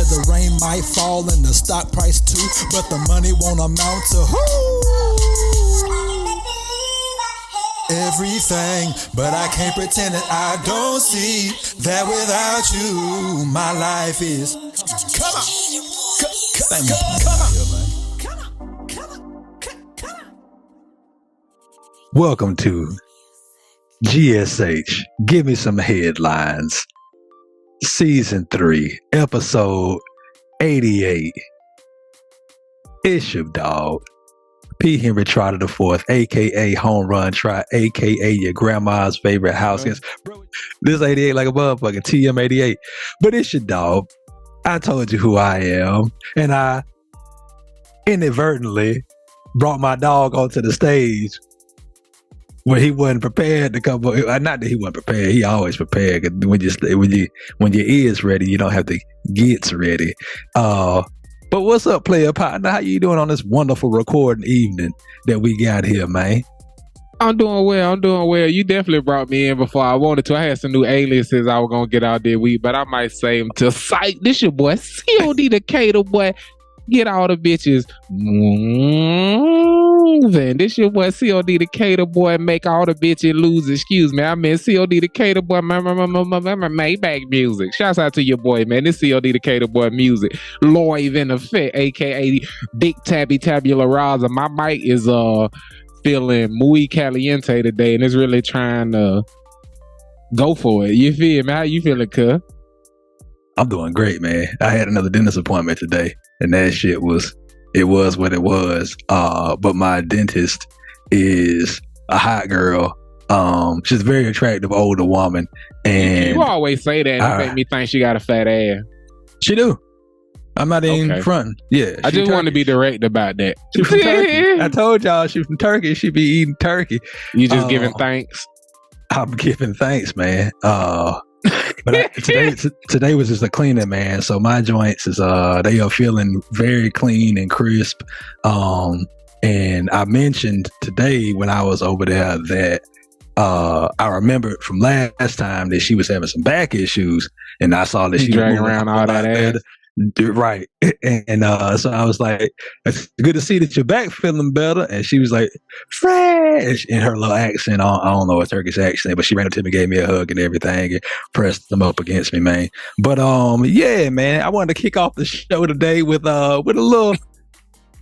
said the rain might fall and the stock price too, but the money won't amount to everything. But I can't pretend that I don't see that without you, my life is. Come on. Welcome to GSH. Give me some headlines. Season 3, episode 88. It's your dog, P. Henry Trotter IV, aka Home Run Trot, aka your grandma's favorite house. Bro, this 88 like a motherfucker, TM88. But it's your dog. I told you who I am, and I inadvertently brought my dog onto the stage when he wasn't prepared to come. Not that he wasn't prepared. He always prepared. Cause when your ears ready, you don't have to get ready. But what's up, player partner? How you doing on this wonderful recording evening that we got here, man? I'm doing well. You definitely brought me in before I wanted to. I had some new aliases I was gonna get out there week, but I might save them to sight. This your boy COD Decatur, boy. Get all the bitches moving. This your boy COD Decatur, boy. Make all the bitches lose. Excuse me, I meant COD Decatur, boy. Maybach music. Shouts out to your boy, man. This COD Decatur, boy, music. Live in effect, aka Big Tabby Tabula Rasa. My mic is feeling muy caliente today, and it's really trying to go for it. You feel me? How you feeling, cuz? I'm doing great, man. I had another dentist appointment today, and that shit was what it was. But my dentist is a hot girl. She's a very attractive older woman, and you always say that. And it make me think she got a fat ass. She do. I'm not even fronting. Yeah, I just want to be direct about that. She from Turkey. I told y'all she from Turkey. She be eating turkey. You just giving thanks. I'm giving thanks, man. But today was just a cleaning, man. So my joints is they are feeling very clean and crisp. And I mentioned today when I was over there that I remembered from last time that she was having some back issues, and I saw that she dragging around all that ass. Right. And so I was like, it's good to see that you're back feeling better. And she was like, fresh, in her little accent. I don't know a Turkish accent, but she ran up to me, gave me a hug and everything, and pressed them up against me, man. But yeah, man, I wanted to kick off the show today with a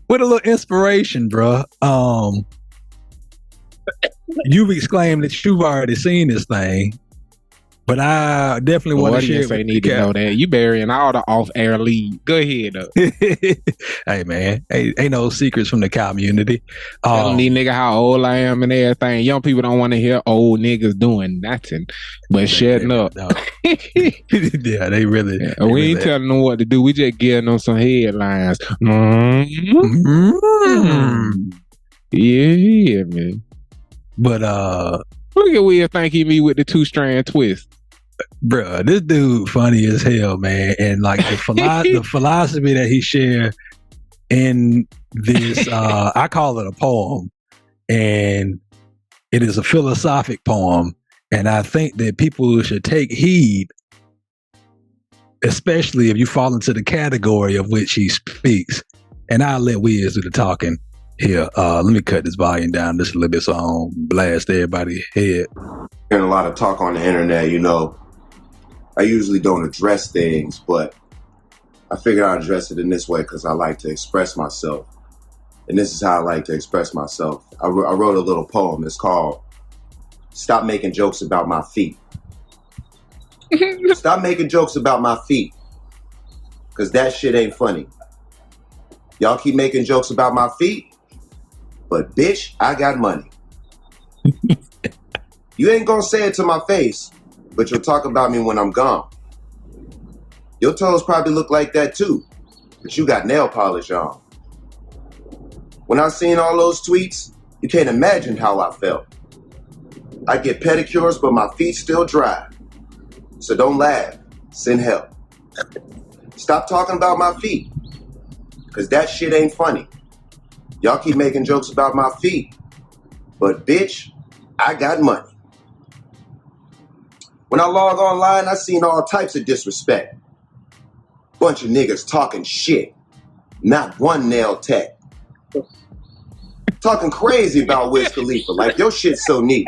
little inspiration, bro. You've exclaimed that you've already seen this thing, but I definitely want to share it with need to know that. You burying all the off-air lead. Go ahead, though. Hey, man. Ain't no secrets from the COWmunity. I don't need nigga how old I am and everything. Young people don't want to hear old niggas doing nothing but shutting up. Yeah, they really. Yeah, we ain't telling them what to do. We just giving them some headlines. Yeah, man. But, look at Will thanking me with the 2-strand twist. Bruh, this dude funny as hell, man. And like the philosophy that he shared in this, I call it a poem, and it is a philosophic poem. And I think that people should take heed, especially if you fall into the category of which he speaks. And I'll let Wiz do the talking here. Let me cut this volume down just a little bit so I don't blast everybody's head. Hearing a lot of talk on the internet, you know, I usually don't address things, but I figured I'd address it in this way because I like to express myself. And this is how I like to express myself. I wrote a little poem. It's called Stop Making Jokes About My Feet. Stop making jokes about my feet, because that shit ain't funny. Y'all keep making jokes about my feet, but bitch, I got money. You ain't gonna say it to my face, but you'll talk about me when I'm gone. Your toes probably look like that too, but you got nail polish on. When I seen all those tweets, you can't imagine how I felt. I get pedicures, but my feet still dry. So don't laugh, send help. Stop talking about my feet, because that shit ain't funny. Y'all keep making jokes about my feet, but bitch, I got money. When I log online, I seen all types of disrespect. Bunch of niggas talking shit. Not one nail tech. Talking crazy about Wiz Khalifa, like your shit's so neat.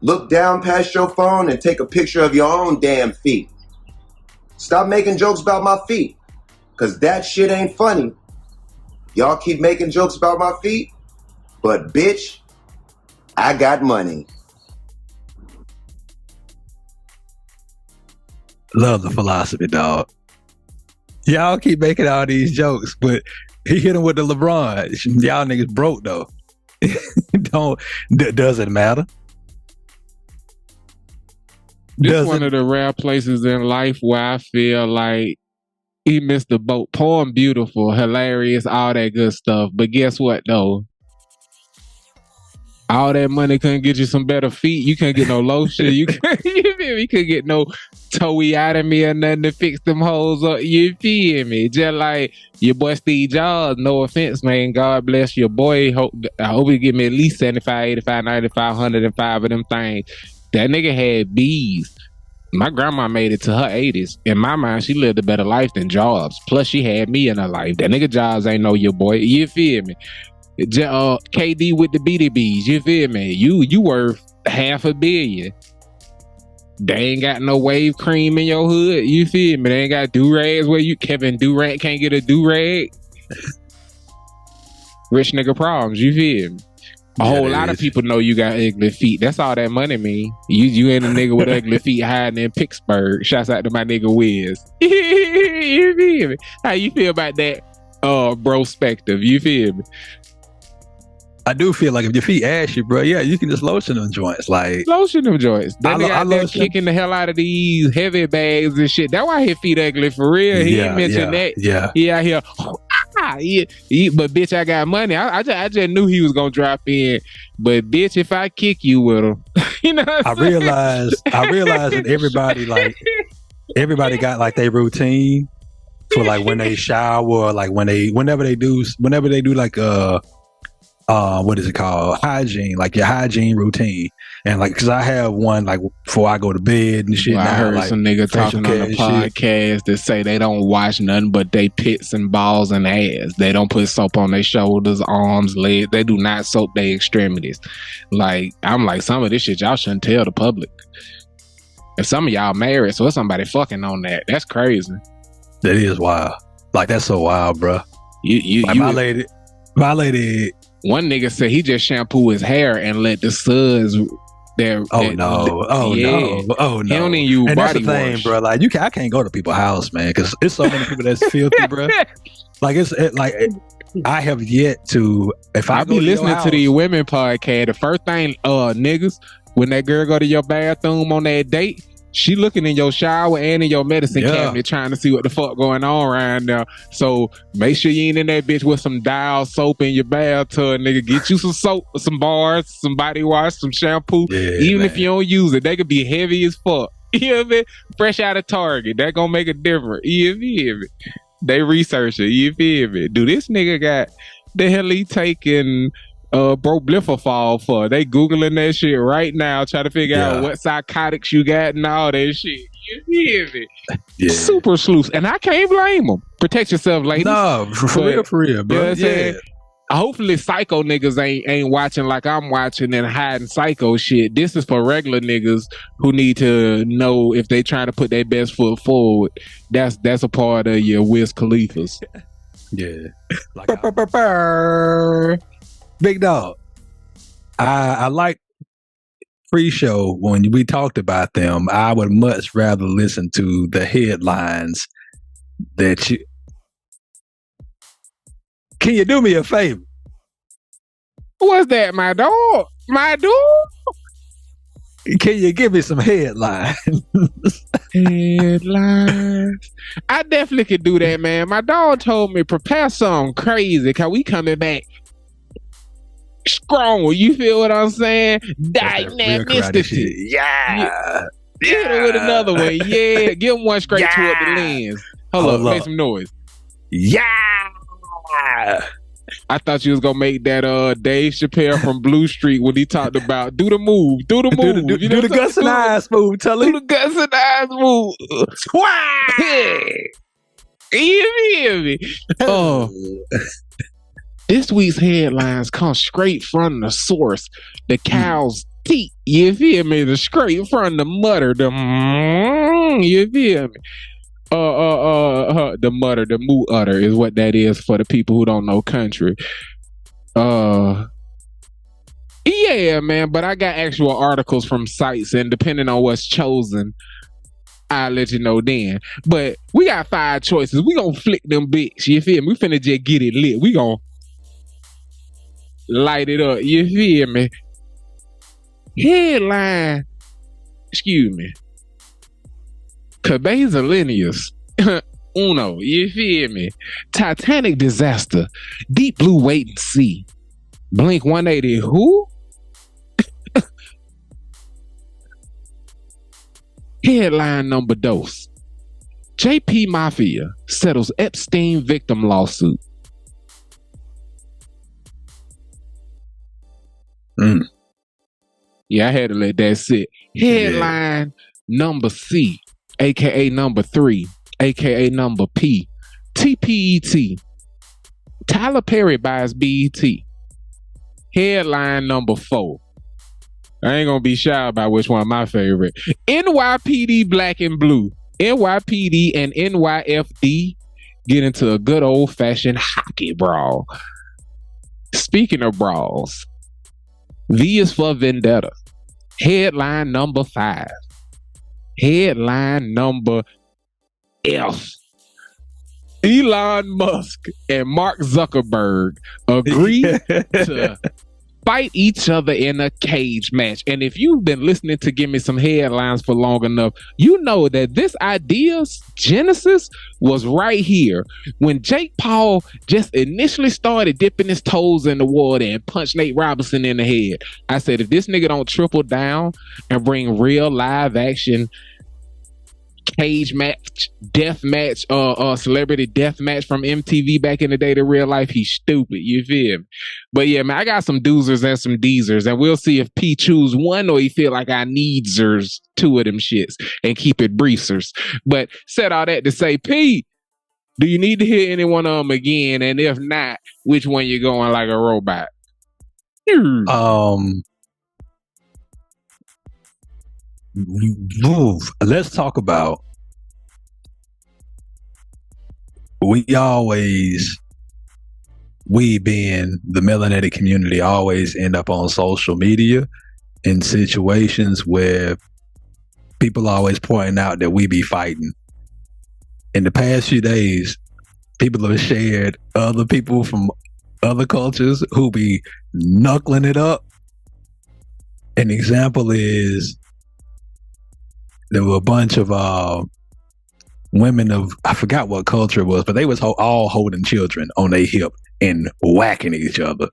Look down past your phone and take a picture of your own damn feet. Stop making jokes about my feet, cause that shit ain't funny. Y'all keep making jokes about my feet, but bitch, I got money. Love the philosophy, dog. Y'all keep making all these jokes, but he hit him with the LeBron. Y'all niggas broke though. Doesn't matter. This one of the rare places in life where I feel like he missed the boat. Poem beautiful, hilarious, all that good stuff. But guess what though? All that money couldn't get you some better feet. You couldn't get no lotion. You couldn't get no toey out of me or nothing to fix them holes up. You feel me? Just like your boy Steve Jobs. No offense, man. God bless your boy. I hope he give me at least 75, 85, 95, 105 of them things. That nigga had bees. My grandma made it to her 80s. In my mind, she lived a better life than Jobs. Plus, she had me in her life. That nigga Jobs ain't know your boy. You feel me? KD with the BDBs, you feel me? You worth $500 million. They ain't got no wave cream in your hood, you feel me? They ain't got do-rags where Kevin Durant can't get a do-rag. Rich nigga problems, you feel me? A whole lot of people know you got ugly feet. That's all that money mean. You ain't a nigga with ugly feet hiding in Pittsburgh. Shouts out to my nigga Wiz. You feel me? How you feel about that brospective? You feel me? I do feel like if your feet ashy, bro, yeah, you can just lotion them joints. Like lotion them joints. That nigga out there kicking the hell out of these heavy bags and shit. That's why his feet ugly for real. He ain't mentioned that. Yeah. He out here. But bitch, I got money. I just knew he was gonna drop in. But bitch, if I kick you with him, you know. I realized that everybody got like their routine for like when they shower, like whenever they do like what is it called? Hygiene, like your hygiene routine. And like, cause I have one like before I go to bed and shit. Well, I heard like, some nigga talking on the podcast that say they don't wash nothing but they pits and balls and ass. They don't put soap on their shoulders, arms, legs. They do not soap their extremities. Like, I'm like, some of this shit y'all shouldn't tell the public. And some of y'all married, so it's somebody fucking on that. That's crazy. That is wild. Like, that's so wild, bro. My lady. One nigga said he just shampoo his hair and let the suds there. No. He don't even use body that's the thing, wash. Bro. Like I can't go to people's house, man, because it's so many people that's filthy, bro. Like I have yet to. If I be listening to the women podcast, the first thing, niggas, when that girl go to your bathroom on that date, she looking in your shower and in your medicine cabinet trying to see what the fuck going on around there. So make sure you ain't in that bitch with some Dial soap in your bathtub, nigga. Get you some soap, some bars, some body wash, some shampoo. Yeah, even man. if you don't use it, they could be heavy as fuck. You know what I mean? Fresh out of Target. That gonna make a difference. You feel me? They research it. You feel me? Do this nigga got the hell he taking Broblifafol for? They Googling that shit right now, trying to figure out what psychotics you got and all that shit. You hear me? Yeah. Super sleuths. And I can't blame them. Protect yourself, ladies. No, for real, bro. You know what hopefully psycho niggas ain't watching like I'm watching and hiding psycho shit. This is for regular niggas who need to know if they trying to put their best foot forward. That's a part of your Wiz Khalifas. Yeah. Like Big dog. I like pre-show when we talked about them. I would much rather listen to the headlines that you. Can you do me a favor? What's that, my dog? My dog? Can you give me some headlines? Headlines. I definitely could do that, man. My dog told me prepare something crazy because we coming back strong. You feel what I'm saying? Dynamicity. Yeah. Hit it with another one. Yeah. Give him one straight toward the lens. Hold up. Make some noise. Yeah. I thought you was gonna make that Dave Chappelle from Blue Street when he talked about do the move. Do the move. Do the Gus and Eyes move, tell him. Do the Gus and Eyes move. You feel me? Oh. This week's headlines come straight from the source, the cow's teeth. You feel me? The straight from the mutter, you feel me? The mutter, the moo utter is what that is for the people who don't know country. Yeah, man. But I got actual articles from sites, and depending on what's chosen, I'll let you know then. But we got 5 choices. We gonna flick them bitch. You feel me? We finna just get it lit. We gonna light it up. You feel me? Headline. Excuse me. Cabeza Linnaeus. Uno. You feel me? Titanic disaster. Deep blue wait and see. Blink 180. Who? Headline number dose. JP Mafia settles Epstein victim lawsuit. Yeah, I had to let that sit. Headline number C, aka number 3, aka number P. TPET. Tyler Perry buys BET. Headline number 4. I ain't gonna be shy about which one my favorite. NYPD Black and Blue. NYPD and NYFD get into a good old-fashioned hockey brawl. Speaking of brawls, V is for Vendetta. Headline number 5. Headline number F. Elon Musk and Mark Zuckerberg agree to fight each other in a cage match. And if you've been listening to Give Me Some Headlines for long enough, you know that this idea's genesis was right here. When Jake Paul just initially started dipping his toes in the water and punched Nate Robinson in the head, I said, if this nigga don't triple down and bring real live action cage match, death match, celebrity death match from MTV back in the day to real life, he's stupid. You feel me? But yeah, man, I got some doozers and some deezers, and we'll see if P choose one or he feel like I needzers 2 of them shits and keep it briefers. But said all that to say, P, do you need to hear any one of them again? And if not, which one you going like a robot? Let's talk about we being the melanated community always end up on social media in situations where people always pointing out that we be fighting. In the past few days, people have shared other people from other cultures who be knuckling it up. An example is there were a bunch of women of, I forgot what culture it was, but they was all holding children on their hip and whacking each other.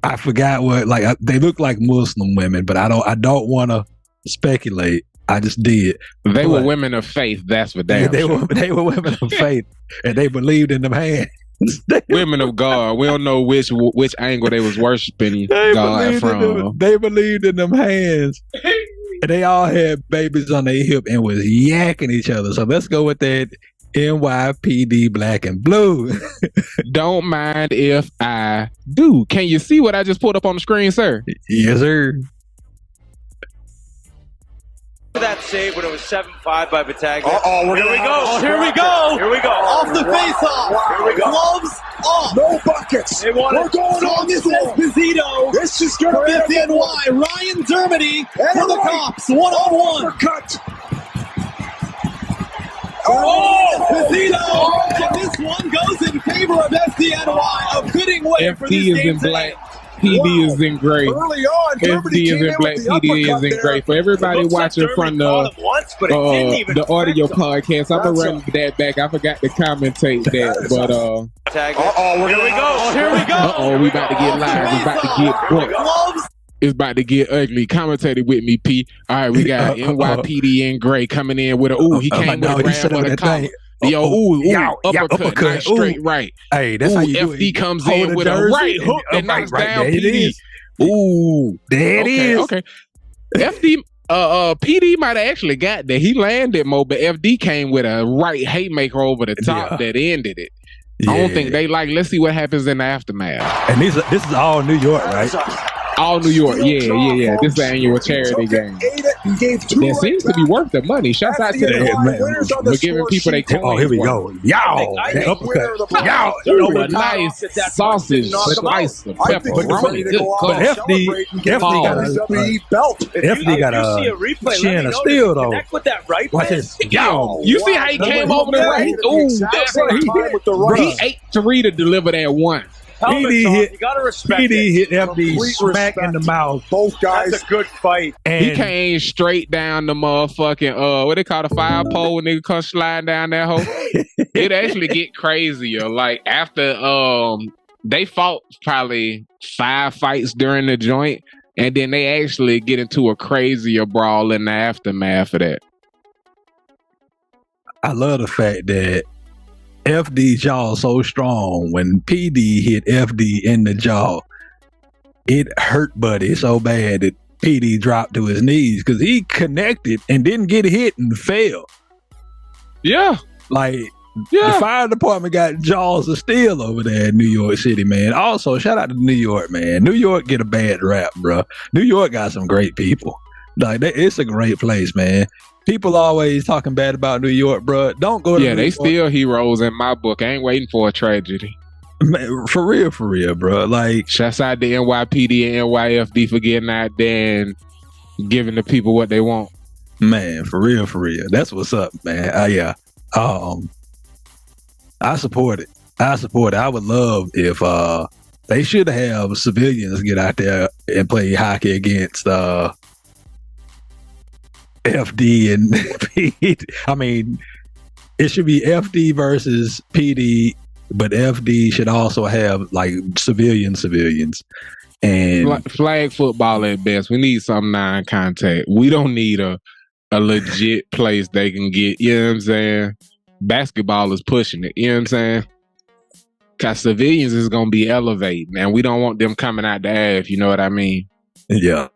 I forgot what, like, they look like Muslim women, but I don't want to speculate. I just did. They were women of faith. That's what they were. They were women of faith, and they believed in them hands. Women of God. We don't know which angle they was worshiping God from. They believed in them hands. And they all had babies on their hip and was yakking each other. So let's go with that NYPD Black and Blue. Don't mind if I do. Can you see what I just pulled up on the screen, sir? Yes, sir. That save when it was 7-5 by Bataglia. Here we go. Here we go. Here we go. Off the face-off. Wow. Here we go. Gloves off. No buckets. We're going on this Esposito. This is going to be a NY. Ryan Dermody for the cops. One-on-one. Cut. Esposito. And this one goes in favor of FDNY. A fitting way for this FD is game in black. PD is in gray. Early on, FD is in black. PD is in gray. For everybody watching from the audio podcast, I'm gonna run that back. I forgot to commentate that, but Here we go. Here we go. We about to get live. We about to get booked. It's about to get ugly. Commentated with me, P. All right, we got NYPD in gray coming in with a he came with a grab for the collar. Yo, uppercut, nice straight right. Hey, that's how you do it. FD comes in with a right hook that knocks down PD. Ooh, there it is. Okay. FD PD might have actually got there. He landed more, but FD came with a right haymaker over the top that ended it. I don't think they let's see what happens in the aftermath. And this is all New York, right? All New York, yeah. This is the annual charity game. That seems to be worth the money. Shouts out to them. We're giving people they coins. Oh, here we go. Y'all, Y'all, nice sausage, slice of pepperoni. But FD got a chin of steel though. Watch this. Yo, you see how he came over the right? Ooh, he ate 3 to deliver that one. PD hit FD smack in the mouth. Both guys. That's a good fight. And he came straight down the motherfucking what they call the fire pole when nigga come sliding down that hole. It actually get crazier. Like after they fought probably 5 fights during the joint, and then they actually get into a crazier brawl in the aftermath of that. I love the fact that FD jaw so strong. When PD hit FD in the jaw, it hurt Buddy so bad that PD dropped to his knees because he connected and didn't get hit and fell. Yeah. The fire department got jaws of steel over there in New York City, man. Also, shout out to New York, man. New York get a bad rap, bro. New York got some great people. It's a great place, man. People always talking bad about New York, bro. Don't go to New they York. still heroes in my book. I ain't waiting for a tragedy. Man, for real, bro. Shouts out to NYPD and NYFD for getting out there and giving the people what they want. Man, for real. That's what's up, man. I support it. I would love if they should have civilians get out there and play hockey against FD and PD. I mean, it should be FD versus PD, but FD should also have civilians. And flag football at best. We need some non-contact. We don't need a legit place they can get, you know what I'm saying? Basketball is pushing it, you know what I'm saying? Because civilians is going to be elevating, and we don't want them coming out the ass, you know what I mean? Yeah.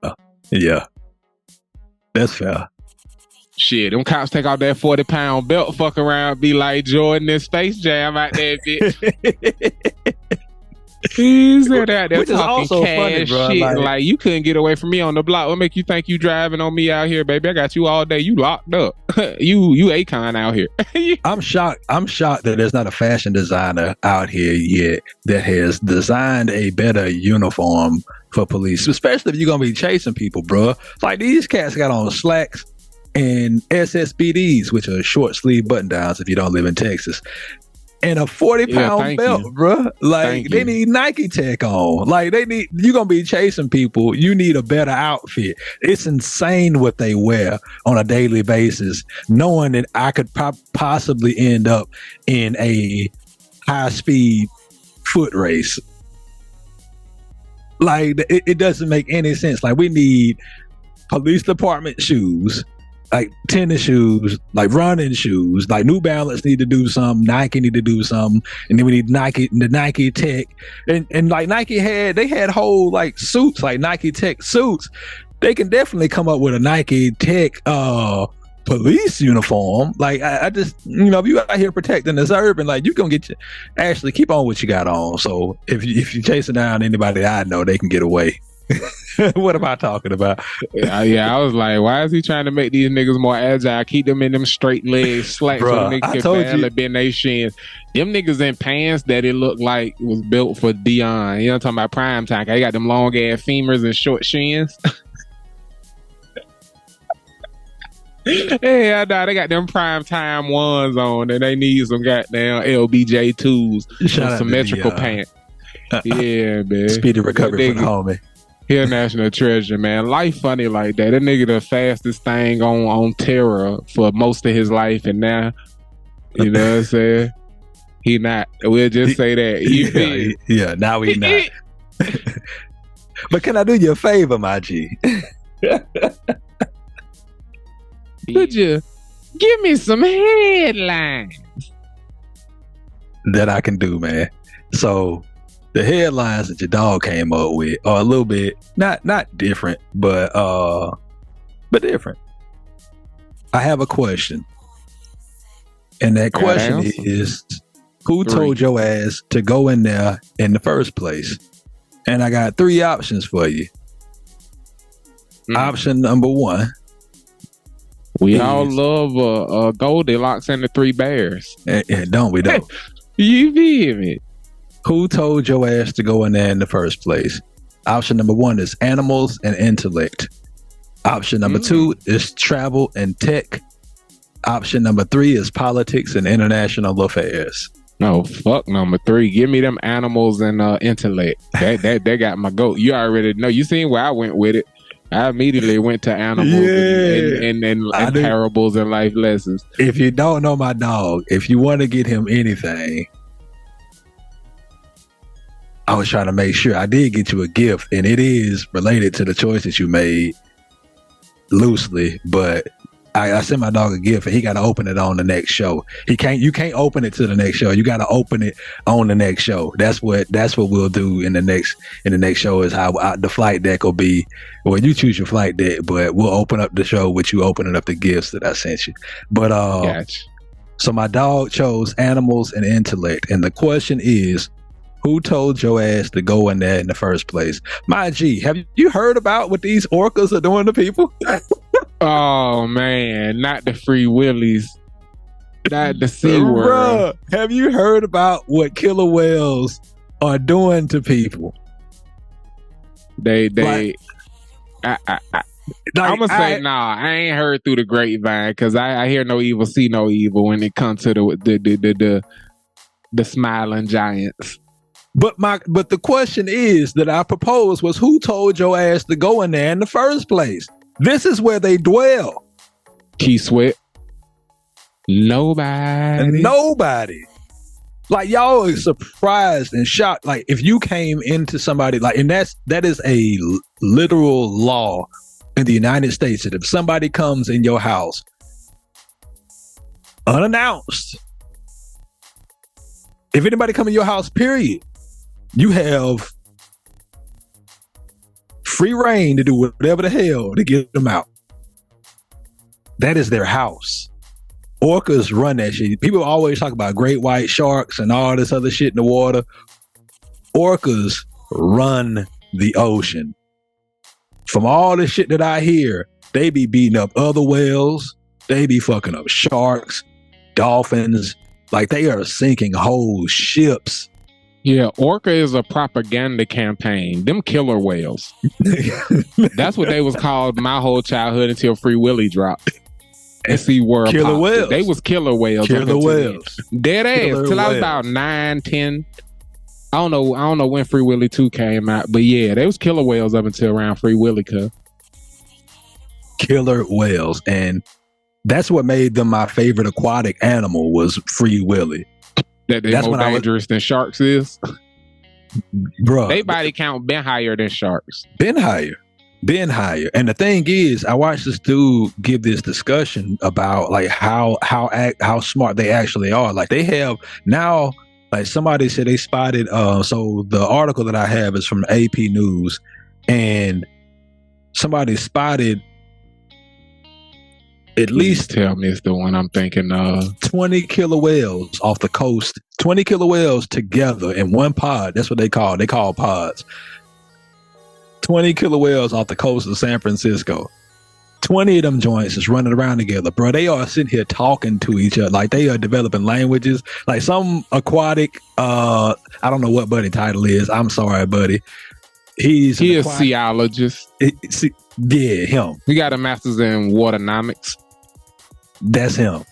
That's fair. Shit, them cops take off that 40-pound belt, fuck around, be like Jordan in Space Jam out there, bitch. He's out there Which is talking also cash funny, bro. shit. Like, you couldn't get away from me on the block. What make you think you driving on me out here, baby? I got you all day. You locked up. you Akon out here. I'm shocked that there's not a fashion designer out here yet that has designed a better uniform for police, especially if you're gonna be chasing people, bro. Like, these cats got on slacks and SSBDs, which are short sleeve button downs if you don't live in Texas, and a 40-pound belt, bro. They need Nike Tech on. You're gonna be chasing people. You need a better outfit. It's insane what they wear on a daily basis, knowing that I could possibly end up in a high-speed foot race. It doesn't make any sense. We need police department shoes, tennis shoes, running shoes, New Balance need to do something, Nike need to do something, and then we need the Nike Tech, and Nike had whole suits, Nike Tech suits. They can definitely come up with a Nike Tech police uniform. I just, if you out here protecting this urban, you gonna get actually keep on what you got on. So if you're chasing down anybody I know, they can get away. What am I talking about? Yeah, I was like, why is he trying to make these niggas more agile? Keep them in them straight legs, slacks, so they can barely bend their shins. Them niggas in pants that it looked like was built for Dion. You know what I'm talking about? Prime time. They got them long ass femurs and short shins. Yeah, they got them prime time ones on, and they need some goddamn LBJ 2s, some symmetrical pants. Yeah, man. Speedy recovery for the homie. He a national treasure, man. Life funny like that. That nigga the fastest thing on Terra for most of his life, and now, you know what I'm saying? He not. We'll just say that. Yeah, now he not. But can I do you a favor, my G? Could you give me some headlines? That I can do, man. So the headlines that your dog came up with are a little bit not different, but but different. I have a question. And that question is, who told your ass to go in there in the first place? And I got 3 options for you. Option number 1. We all love Goldilocks and the 3 Bears. Don't we, though? You feel me? Who told your ass to go in there in the first place? Option number 1 is animals and intellect. Option number 2 is travel and tech. Option number 3 is politics and international affairs. No, fuck number 3. Give me them animals and intellect. That got my goat. You already know. You seen where I went with it. I immediately went to animals and parables and life lessons. If you don't know my dog, if you want to get him anything, I was trying to make sure I did get you a gift, and it is related to the choices you made loosely, but I sent my dog a gift and he got to open it on the next show. You can't open it to the next show. You got to open it on the next show. That's what we'll do in the next show is how the flight deck will be. Well, you choose your flight deck, but we'll open up the show with you opening up the gifts that I sent you. But gotcha. So my dog chose animals and intellect, and the question is, who told your ass to go in there in the first place? My G, have you heard about what these orcas are doing to people? Oh man, not the Free Willies, not the C word. Bruh, have you heard about what killer whales are doing to people? I'm gonna say nah. I ain't heard through the grapevine because I hear no evil, see no evil when it comes to the smiling giants. But the question is that I proposed was, who told your ass to go in there in the first place? This is where they dwell. Key Sweat. Nobody. Like, y'all are surprised and shocked. Like, if you came into somebody, like, and that is a literal law in the United States, that if somebody comes in your house unannounced, if anybody come in your house, period, you have free reign to do whatever the hell to get them out. That is their house. Orcas run that shit. People always talk about great white sharks and all this other shit in the water. Orcas run the ocean. From all the shit that I hear, they be beating up other whales. They be fucking up sharks, dolphins. Like, they are sinking whole ships. Yeah, Orca is a propaganda campaign. Them killer whales. That's what they was called my whole childhood until Free Willy dropped. And see where killer whales. They was killer whales. Killer whales. Dead ass. Till I was about 9, 10. I don't know when Free Willy 2 came out, but yeah, they was killer whales up until around Free Willy. Killer whales, and that's what made them my favorite aquatic animal was Free Willy. That's more dangerous than sharks is. Bro, they body count been higher than sharks. Been higher. And the thing is, I watched this dude give this discussion about like how smart they actually are. Like, they have now, like, somebody said they spotted so the article that I have is from AP News, and somebody spotted at least, tell me it's the one I'm thinking of, 20 killer whales off the coast. 20 killer whales together in one pod. That's what they call pods. 20 killer whales off the coast of San Francisco. 20 of them joints is running around together, bro. They are sitting here talking to each other. Like, they are developing languages. Like, some aquatic, I don't know what buddy title is. I'm sorry, buddy. He is a ceologist. Yeah, him. He got a master's in waternomics. That's him.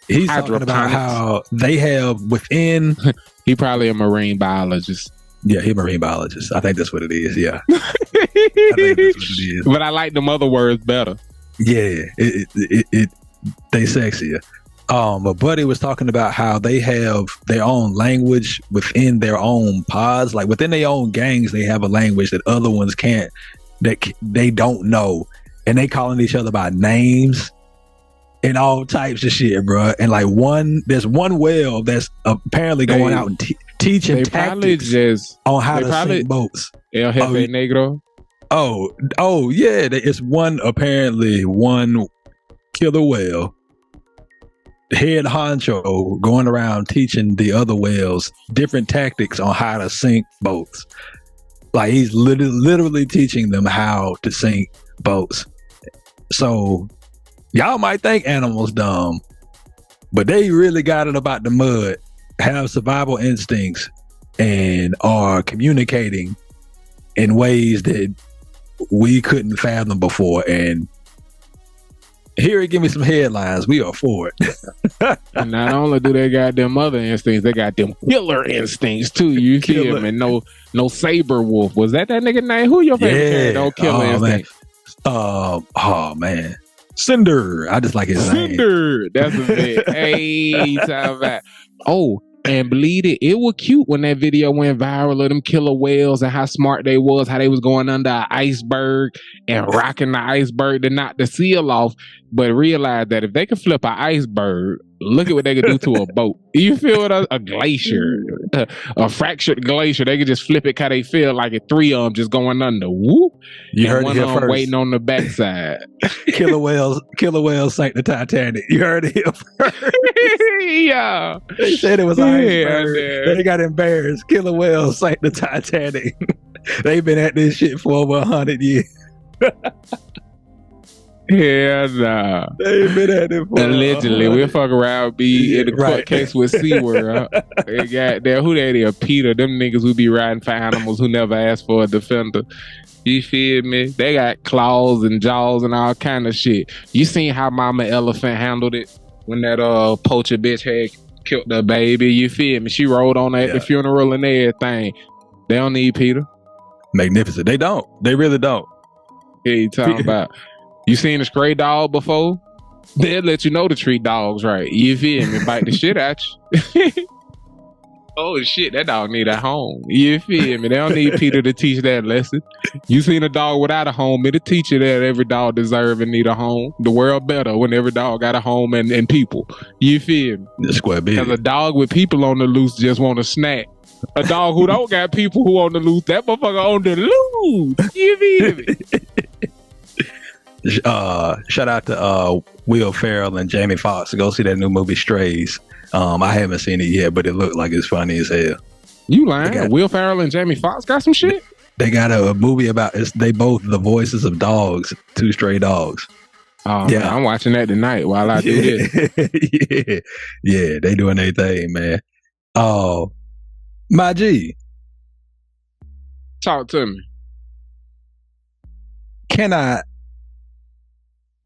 He's talking about how they have within... He probably a marine biologist. Yeah, he's a marine biologist. I think that's what it is, yeah. I think that's what it is. But I like them other words better. Yeah, they sexier. But Buddy was talking about how they have their own language within their own pods. Like, within their own gangs, they have a language that other ones can't, that they don't know. And they calling each other by names and all types of shit, bro. And like, there's one whale that's apparently going out and teaching tactics on how to sink boats. El Jefe Negro. Oh yeah, it's one killer whale, head honcho, going around teaching the other whales different tactics on how to sink boats. Like he's literally teaching them how to sink boats. So y'all might think animals dumb, but they really got it about the mud, have survival instincts, and are communicating in ways that we couldn't fathom before. And here, give me some headlines. We are for it. And not only do they got them other instincts, they got them killer instincts too. You feel me? No saber wolf. Was that nigga name? Who your favorite character? No killer instinct. Man. Cinder. I just like his name. Cinder. That's a bit. Hey, time about. Oh, and believe it was cute when that video went viral of them killer whales and how smart they was, how they was going under an iceberg and rocking the iceberg to knock the seal off, but realize that if they could flip an iceberg, look at what they could do to a boat. You feel it? A glacier, a fractured glacier, they could just flip it how they feel, like a three of them just going under. Whoop! You heard one it here first. Waiting on the backside. Killer whales sank the Titanic. You heard it here first. Yeah, they said it was an iceberg. They got embarrassed. Killer whales sank the Titanic. They've been at this shit for over 100 years. Yeah, nah. They've been at it for allegedly. We'll fuck around, be in a court case with SeaWorld. They got there. Who they there? Peter. Them niggas who be riding for animals who never asked for a defender. You feel me? They got claws and jaws and all kind of shit. You seen how Mama Elephant handled it when that poacher bitch had killed the baby? You feel me? She rode on at the funeral and everything. They don't need Peter. Magnificent. They don't. They really don't. Yeah, you talking about. You seen a stray dog before? They'll let you know to treat dogs right. You feel me? Bite the shit out you. Oh shit, that dog need a home. You feel me? They don't need Peter to teach that lesson. You seen a dog without a home, it'll teach you that every dog deserve and need a home. The world better when every dog got a home and people. You feel me? Because a dog with people on the loose just want a snack. A dog who don't got people who on the loose, that motherfucker on the loose. You feel me? Shout out to Will Ferrell and Jamie Foxx to go see that new movie Strays. I haven't seen it yet, but it looked like it's funny as hell. You lying? Will Ferrell and Jamie Foxx got some shit? They got a movie about they both the voices of dogs, two stray dogs. Oh yeah, man, I'm watching that tonight while I do this. Yeah, they doing their thing, man. Oh, my G, talk to me. Can I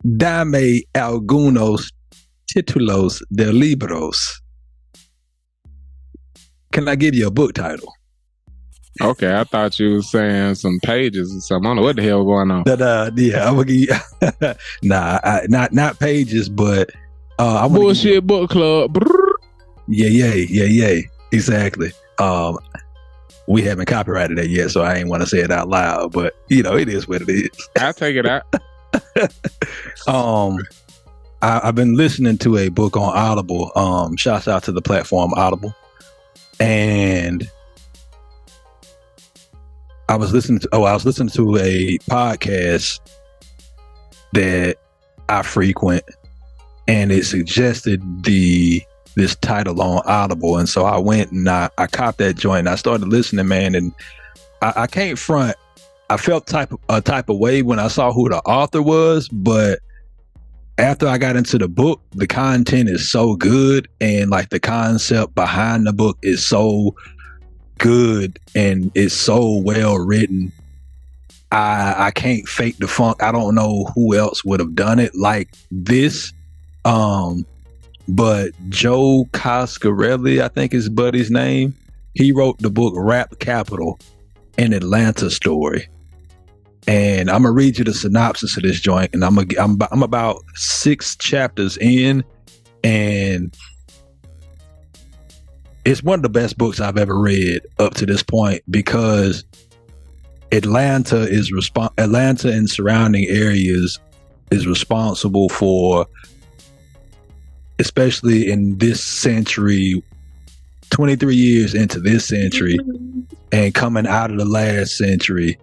dame algunos títulos de libros? Can I give you a book title? Okay, I thought you was saying some pages or something. I don't know what the hell going on. Yeah, I'm gonna give you not pages, but I bullshit book club. Yeah, exactly. We haven't copyrighted it yet, so I ain't want to say it out loud, but you know, it is what it is. I'll take it out. I've been listening to a book on Audible. Shouts out to the platform Audible, and I was listening to a podcast that I frequent, and it suggested this title on Audible, and so I went and I copped that joint and I started listening, man, and I can't front. I felt a type of way when I saw who the author was, but after I got into the book, the content is so good, and like the concept behind the book is so good and it's so well written. I can't fake the funk. I don't know who else would have done it like this. But Joe Coscarelli, I think his buddy's name, he wrote the book Rap Capital, an Atlanta story. And I'm gonna read you the synopsis of this joint, and I'm about 6 chapters in, and it's one of the best books I've ever read up to this point, because Atlanta and surrounding areas is responsible for, especially in this century, 23 years into this century and coming out of the last century,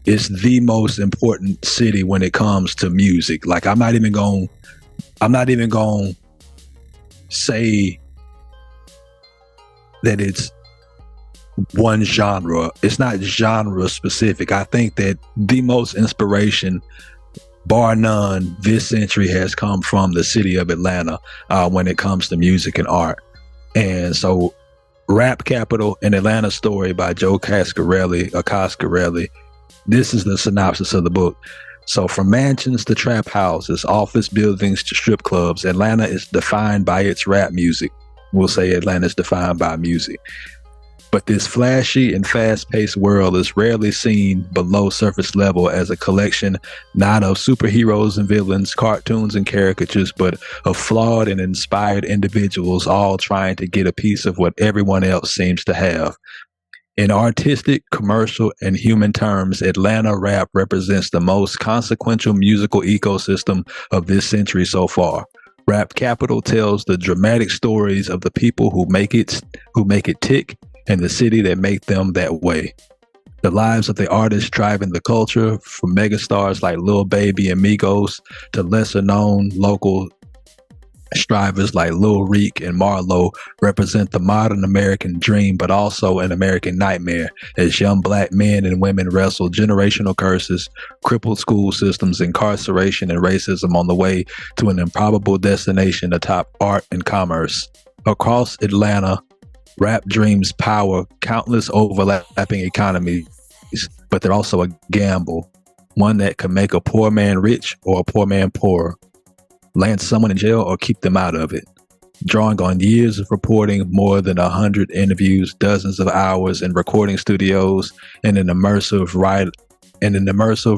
it's the most important city when it comes to music. Like I'm not even going to say that it's one genre. It's not genre specific. I think that the most inspiration, bar none, this century has come from the city of Atlanta when it comes to music and art. And so Rap Capital, an Atlanta story by Joe ORCAstrating. This is the synopsis of the book. So from mansions to trap houses, office buildings to strip clubs, Atlanta is defined by its rap music. We'll say Atlanta is defined by music. But this flashy and fast-paced world is rarely seen below surface level as a collection not of superheroes and villains, cartoons and caricatures, but of flawed and inspired individuals all trying to get a piece of what everyone else seems to have. In artistic, commercial, and human terms, Atlanta rap represents the most consequential musical ecosystem of this century so far. Rap Capital tells the dramatic stories of the people who make it tick, and the city that make them that way. The lives of the artists driving the culture, from megastars like Lil Baby and Migos to lesser known local strivers like Lil Reek and Marlo, represent the modern American dream, but also an American nightmare as young black men and women wrestle generational curses, crippled school systems, incarceration, and racism on the way to an improbable destination atop art and commerce. Across Atlanta, rap dreams power countless overlapping economies, but they're also a gamble, one that can make a poor man rich or a poor man poor, land someone in jail or keep them out of it. Drawing on years of reporting, more than 100 interviews, dozens of hours in recording studios, and an immersive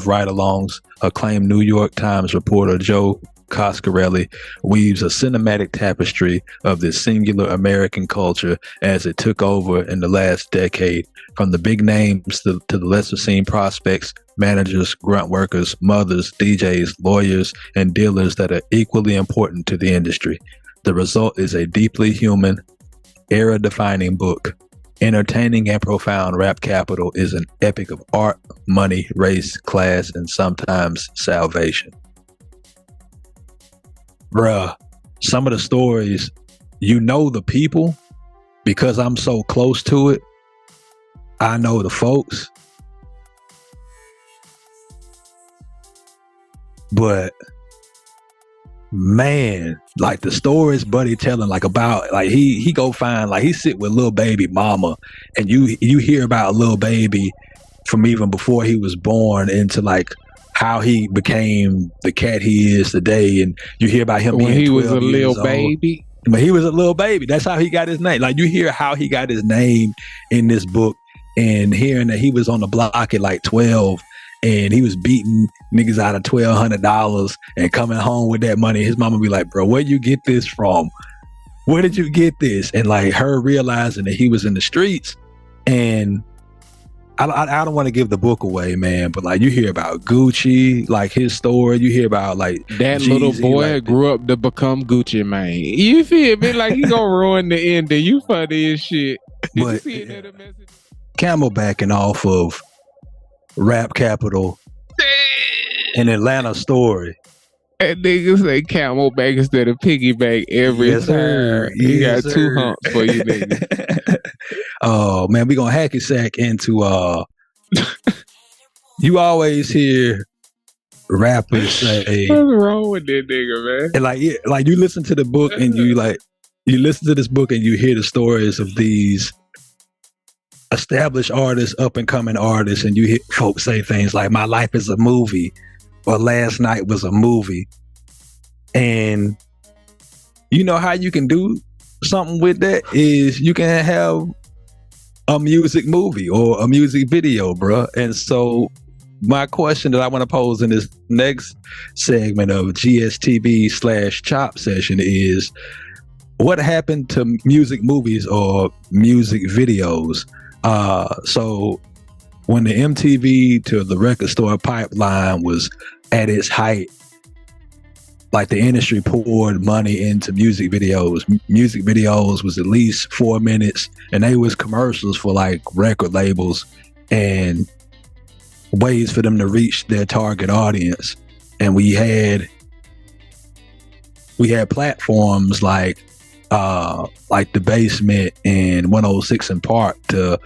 ride-alongs, acclaimed New York Times reporter Joe ORCAstrating weaves a cinematic tapestry of this singular American culture as it took over in the last decade, from the big names to the lesser seen prospects, managers, grunt workers, mothers, DJs, lawyers, and dealers that are equally important to the industry. The result is a deeply human, era-defining book. Entertaining and profound, Rap Capital is an epic of art, money, race, class, and sometimes salvation. Bruh, some of the stories, you know the people, because I'm so close to it. I know the folks. But man, like the stories Buddy telling, like about, like he go find, like he sit with Lil Baby mama, and you hear about Lil Baby from even before he was born into like how he became the cat he is today, and you hear about him when being he was a 12 years little baby. But he was a little baby. That's how he got his name. Like you hear how he got his name in this book, and hearing that he was on the block at like 12, and he was beating niggas out of $1,200 and coming home with that money. His mama be like, "Bro, where you get this from? Where did you get this?" And like her realizing that he was in the streets, and I don't want to give the book away, man, but like you hear about Gucci, like his story. You hear about like that Jeezy, little boy like, grew up to become Gucci Mane. You feel me? Like he gonna ruin the ending. You funny as shit. Did you see it in the message? Camelbacking off of Rap Capital, an Atlanta story. And niggas say Camelback instead of piggyback every time. Sir. You Yes, got sir. 2 humps for you niggas. Oh man, we gonna hacky sack into you always hear rappers say, What's wrong with that nigga, man? and like you listen to the book and you listen to this book and you hear the stories of these established artists, up and coming artists, and you hear folks say things like, "My life is a movie," or "Last night was a movie," and you know how you can do something with that is you can have a music movie or a music video, bruh. And so my question that I want to pose in this next segment of GSTB/Chop session is, what happened to music movies or music videos? So when the MTV to the record store pipeline was at its height, like the industry poured money into music videos. Music videos was at least 4 minutes, and they was commercials for like record labels. And ways for them to reach their target audience. And we had platforms like The Basement and 106 in Park to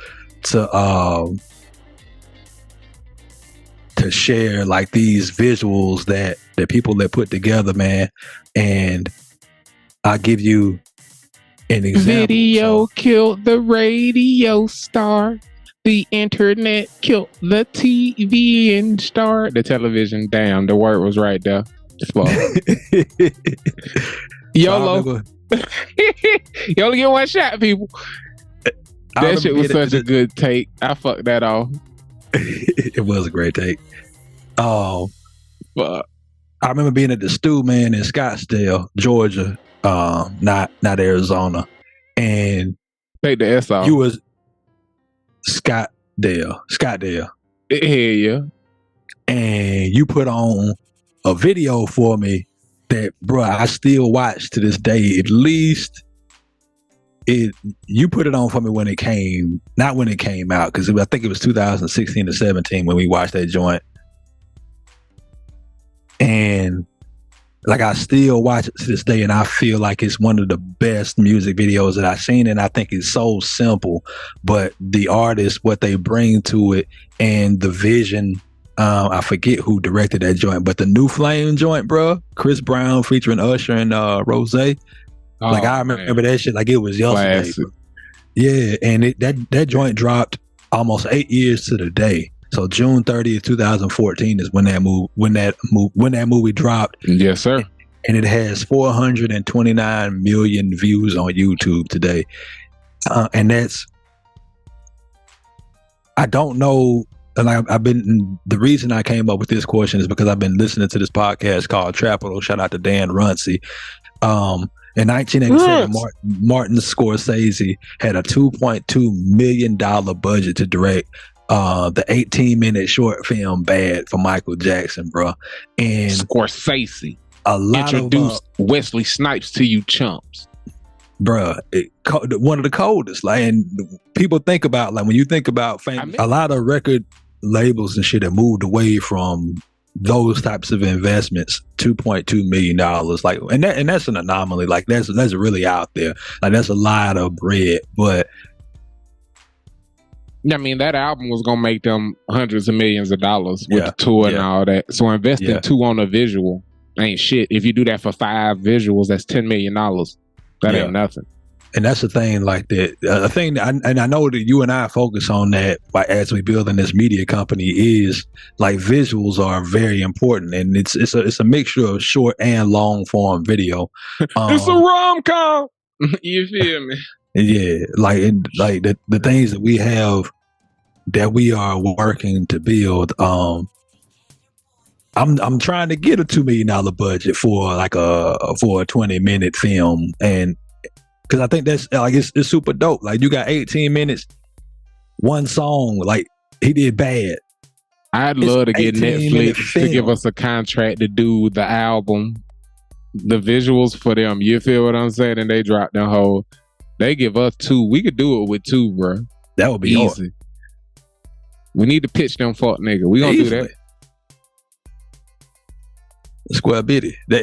share like these visuals that people that put together, man. And I'll give you an example. Video killed the radio star. The internet killed the TV and star. The television, damn, the word was right there. Fuck. YOLO. You only get one shot, people. That shit was such a good take. I fucked that off. It was a great take. Oh, fuck. I remember being at the Stew, man, in Scottsdale, Georgia, not Arizona, and take the S off. You was Scottsdale. Hell yeah. And you put on a video for me that, bro, I still watch to this day. At least you put it on for me when it came, not when it came out, because I think it was 2016 or 17 when we watched that joint. And like, I still watch it to this day, and I feel like it's one of the best music videos that I've seen. And I think it's so simple, but the artists, what they bring to it, and the vision. I forget who directed that joint, but the New Flame joint, bro, Chris Brown featuring Usher and Rose. Like, I remember that shit like it was yesterday. Classic. Yeah, and that joint dropped almost 8 years to the day. So June 30th, 2014 is when that movie dropped. Yes, sir. And it has 429 million views on YouTube today. And that's, I don't know. And the reason I came up with this question is because I've been listening to this podcast called Trapital. Shout out to Dan Runcie. In 1987, Martin Scorsese had a $2.2 million budget to direct the 18-minute short film Bad for Michael Jackson, bro. And Scorsese introduced Wesley Snipes to you chumps. Bruh, one of the coldest. Like, and people think about, like, when you think about fame, a lot of record labels and shit have moved away from those types of investments. $2.2 million, like, and that's an anomaly. Like, that's really out there. Like, that's a lot of bread. But I mean, that album was gonna make them hundreds of millions of dollars with the tour and all that. So investing $2 on a visual ain't shit. If you do that for 5 visuals, that's $10 million. That ain't nothing. And that's the thing, like that. The thing, and I know that you and I focus on that, like, as we build in this media company, is like visuals are very important, and it's a mixture of short and long form video. It's a rom-com. You feel me? Yeah, like the things that we have that we are working to build. I'm trying to get a $2 million budget for like a 20-minute film, and because I think that's like it's super dope. Like, you got 18 minutes, one song. Like, he did Bad. I'd love to get Netflix to give us a contract to do the album, the visuals for them. You feel what I'm saying? And they drop the whole. They give us 2. We could do it with 2, bro. That would be easy. Hard. We need to pitch them fuck nigga. We gonna do that. Square bitty. They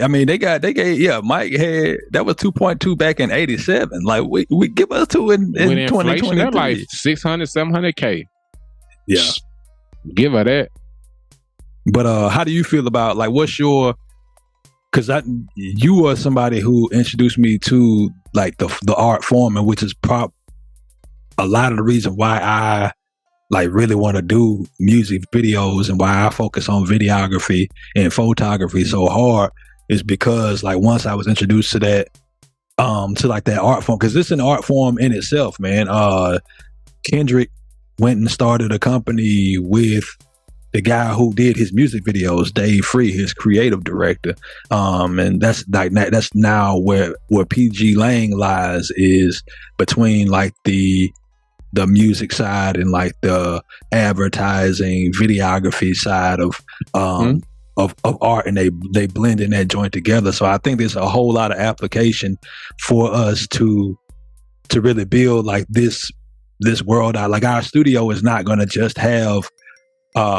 gave Mike had that was 2.2 back in 87. Like, we give us 2 in 2023. They're like 600, 700K. Yeah. Give her that. But how do you feel about, like, what's your, because you are somebody who introduced me to like the art form, and which is a lot of the reason why I like really want to do music videos and why I focus on videography and photography so hard is because, like, once I was introduced to that, to like that art form, because it's an art form in itself, man. Kendrick went and started a company with the guy who did his music videos, Dave Free, his creative director. And that's now where PG Lang lies, is between like the music side and like the advertising videography side of art, and they blend in that joint together. So I think there's a whole lot of application for us to really build like this world out. Like, our studio is not going to just have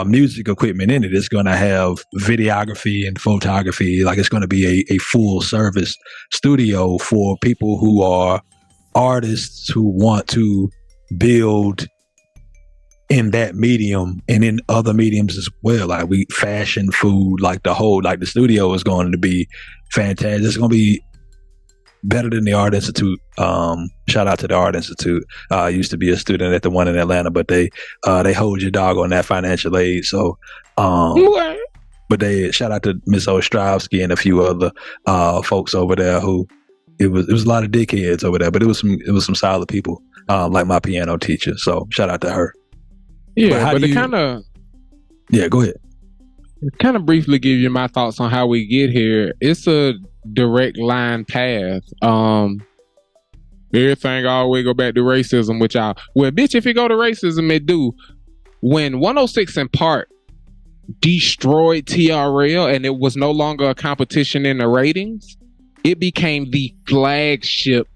music equipment in it. It's going to have videography and photography. Like, it's going to be a full service studio for people who are artists who want to build in that medium and in other mediums as well. Like, fashion, food, like the studio is going to be fantastic. It's going to be better than the Art Institute. Shout out to the Art Institute. I used to be a student at the one in Atlanta, but they hold your dog on that financial aid. So, but they shout out to Miss Ostrovsky and a few other folks over there who it was a lot of dickheads over there, but it was some solid people, like my piano teacher. So shout out to her. Yeah, but go ahead. Kind of briefly give you my thoughts on how we get here. It's a direct line path. Everything always go back to racism, which bitch, if you go to racism, it do. When 106 in Park destroyed TRL and it was no longer a competition in the ratings, it became the flagship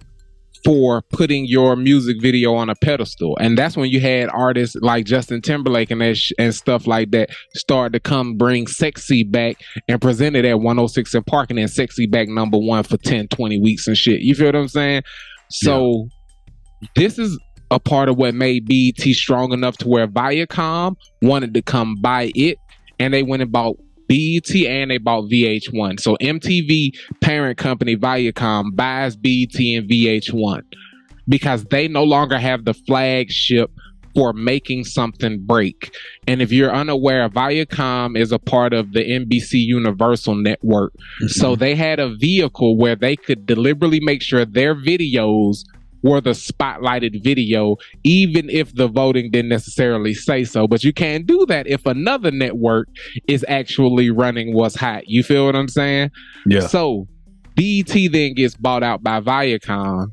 for putting your music video on a pedestal. And that's when you had artists like Justin Timberlake and stuff like that start to come bring Sexy back and present it at 106 in Park, and then Sexy back #1 for 10, 20 weeks and shit. You feel what I'm saying? So this is a part of what made BET strong enough to where Viacom wanted to come buy it, and they went and bought BET and they bought VH1. So MTV parent company Viacom buys BET and VH1 because they no longer have the flagship for making something break. And if you're unaware, Viacom is a part of the NBC Universal network. Mm-hmm. So they had a vehicle where they could deliberately make sure their videos were the spotlighted video, even if the voting didn't necessarily say so. But you can't do that if another network is actually running what's hot. You feel what I'm saying? Yeah. So BET then gets bought out by Viacom,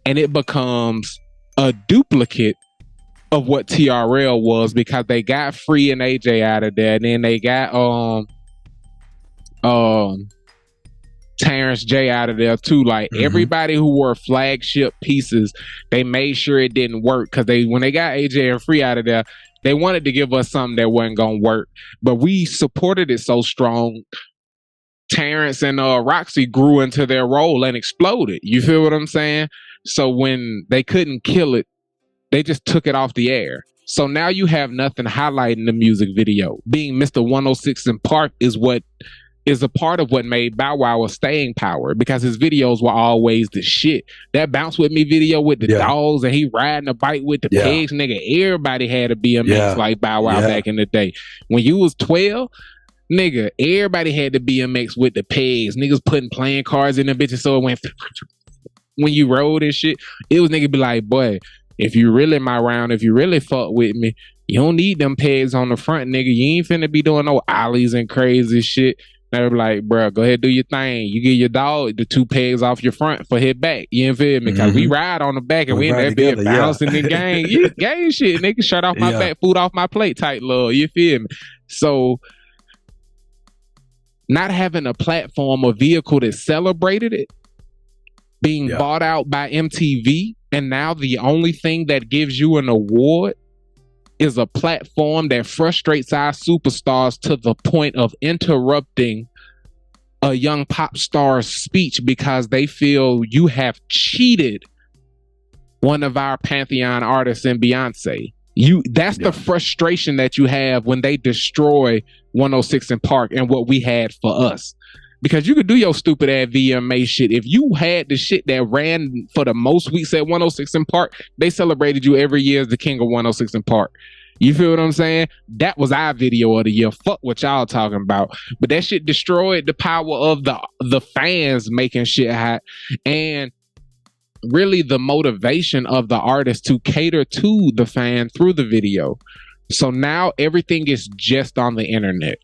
and it becomes a duplicate of what TRL was, because they got Free and AJ out of there, and then they got Terrence J out of there too. Like, everybody who were flagship pieces, they made sure it didn't work, because when they got AJ and Free out of there, they wanted to give us something that wasn't gonna work, but we supported it so strong. Terrence and Roxy grew into their role and exploded. You feel what I'm saying? So when they couldn't kill it, they just took it off the air. So now you have nothing highlighting the music video. Being Mr. 106 in Park is a part of what made Bow Wow a staying power, because his videos were always the shit. That Bounce With Me video with the dogs and he riding a bike with the pigs, nigga, everybody had a BMX like Bow Wow back in the day. When you was 12, nigga, everybody had the BMX with the pigs. Niggas putting playing cards in the bitches so it went when you rode and shit. It was nigga be like, boy, if you really my round, if you really fuck with me, you don't need them pegs on the front, nigga. You ain't finna be doing no ollies and crazy shit. They be like, bro, go ahead, do your thing. You get your dog the 2 pegs off your front for his back. You feel me? Because we ride on the back and we in that bit bouncing the gang. Yeah, gang shit, nigga. Shirt off my back, food off my plate type love. You feel me? So not having a platform or vehicle that celebrated it, being bought out by MTV, and now the only thing that gives you an award is a platform that frustrates our superstars to the point of interrupting a young pop star's speech because they feel you have cheated one of our Pantheon artists in Beyonce. That's the frustration that you have when they destroy 106 in Park and what we had for us. Because you could do your stupid ass VMA shit. If you had the shit that ran for the most weeks at 106 in Park, they celebrated you every year as the king of 106 in Park. You feel what I'm saying? That was our video of the year. Fuck what y'all talking about. But that shit destroyed the power of the fans making shit hot. And really the motivation of the artist to cater to the fan through the video. So now everything is just on the internet.